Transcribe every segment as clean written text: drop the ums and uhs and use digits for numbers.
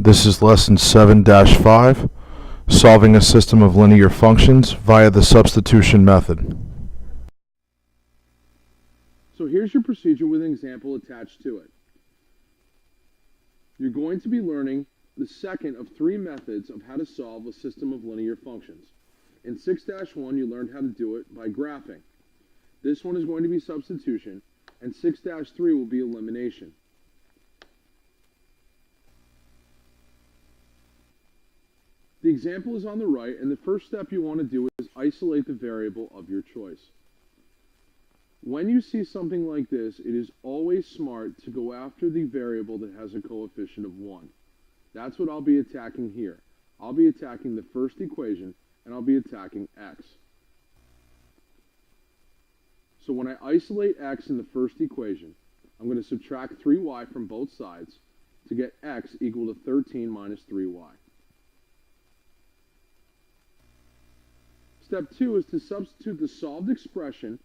This is lesson 7-5, solving a system of linear functions via the substitution method. So here's your procedure with an example attached to it. You're going to be learning the second of three methods of how to solve a system of linear functions. In 6-1, you learned how to do it by graphing. This one is going to be substitution, and 6-3 will be elimination. The example is on the right, and the first step you want to do is isolate the variable of your choice. When you see something like this, it is always smart to go after the variable that has a coefficient of 1. That's what I'll be attacking here. I'll be attacking the first equation, and I'll be attacking x. So when I isolate x in the first equation, I'm going to subtract 3y from both sides to get x equal to 13 minus 3y. Step 2 is to substitute the solved expression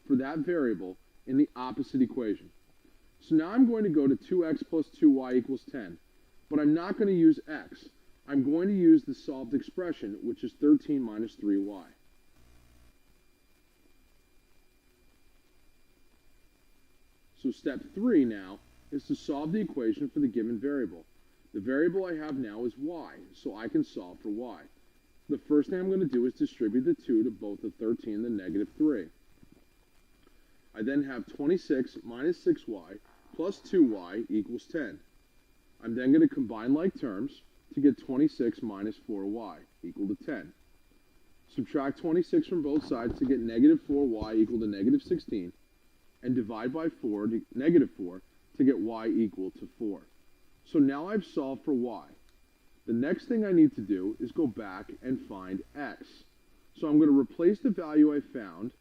for that variable in the opposite equation. So now I'm going to go to 2x plus 2y equals 10, but I'm not going to use x. I'm going to use the solved expression, which is 13 minus 3y. So step 3 now is to solve the equation for the given variable. The variable I have now is y, so I can solve for y. The first thing I'm going to do is distribute the 2 to both the 13 and the negative 3. I then have 26 minus 6y plus 2y equals 10. I'm then going to combine like terms to get 26 minus 4y equal to 10. Subtract 26 from both sides to get negative 4y equal to negative 16. And divide by 4 to negative 4 to get y equal to 4. So now I've solved for y. The next thing I need to do is go back and find x. So I'm going to replace the value I found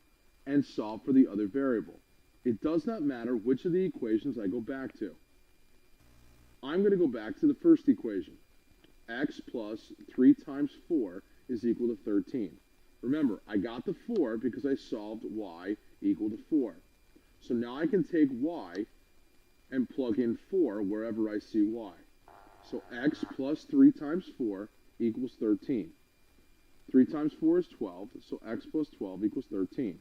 and solve for the other variable. It does not matter which of the equations I go back to. I'm going to go back to the first equation. X plus 3 times 4 is equal to 13. Remember, I got the 4 because I solved y equal to 4. So now I can take y and plug in 4 wherever I see y. So x plus 3 times 4 equals 13. 3 times 4 is 12, so x plus 12 equals 13.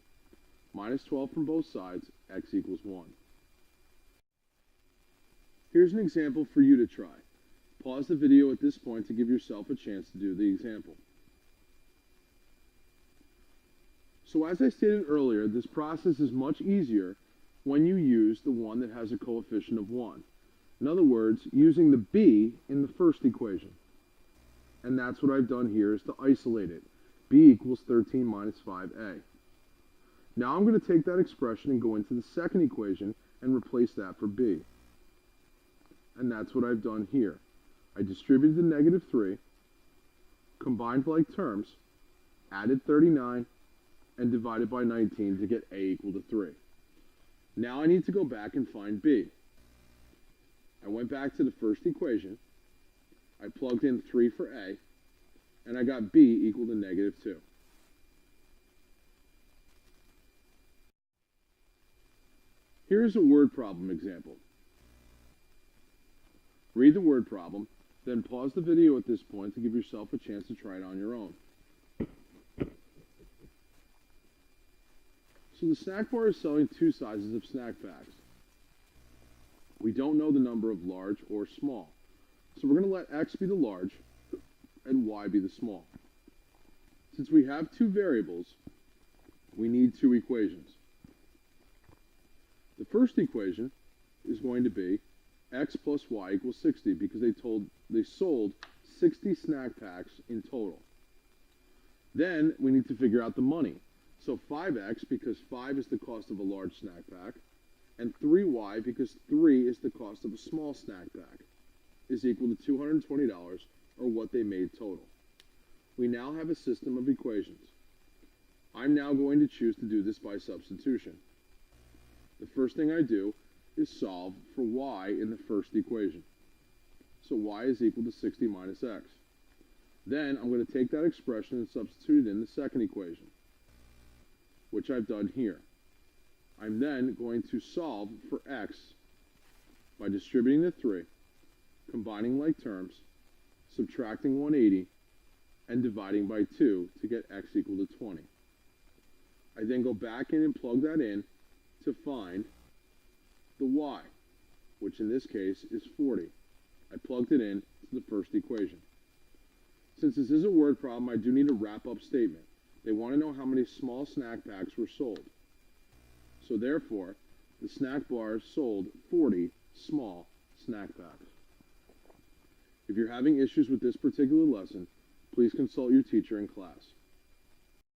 Minus 12 from both sides, x equals 1. Here's an example for you to try. Pause the video at this point to give yourself a chance to do the example. So as I stated earlier, this process is much easier when you use the one that has a coefficient of 1. In other words, using the b in the first equation. And that's what I've done here, is to isolate it. b equals 13 minus 5a. Now I'm going to take that expression and go into the second equation and replace that for b. And that's what I've done here. I distributed the negative 3, combined like terms, added 39, and divided by 19 to get a equal to 3. Now I need to go back and find b. I went back to the first equation, I plugged in 3 for a, and I got b equal to negative 2. Here's a word problem example. Read the word problem, then pause the video at this point to give yourself a chance to try it on your own. So the snack bar is selling 2 sizes of snack packs. We don't know the number of large or small. So we're going to let x be the large and y be the small. Since we have 2 variables, we need 2 equations. The first equation is going to be x plus y equals 60 because they sold 60 snack packs in total. Then we need to figure out the money. So 5x because 5 is the cost of a large snack pack, and 3y because 3 is the cost of a small snack pack, is equal to $220, or what they made total. We now have a system of equations. I'm now going to choose to do this by substitution. The first thing I do is solve for y in the first equation. So y is equal to 60 minus x. Then I'm going to take that expression and substitute it in the second equation, which I've done here. I'm then going to solve for x by distributing the 3, combining like terms, subtracting 180, and dividing by 2 to get x equal to 20. I then go back in and plug that in to find the y, which in this case is 40. I plugged it in to the first equation. Since this is a word problem, I do need a wrap-up statement. They want to know how many small snack packs were sold. So therefore, the snack bars sold 40 small snack packs. If you're having issues with this particular lesson, please consult your teacher in class.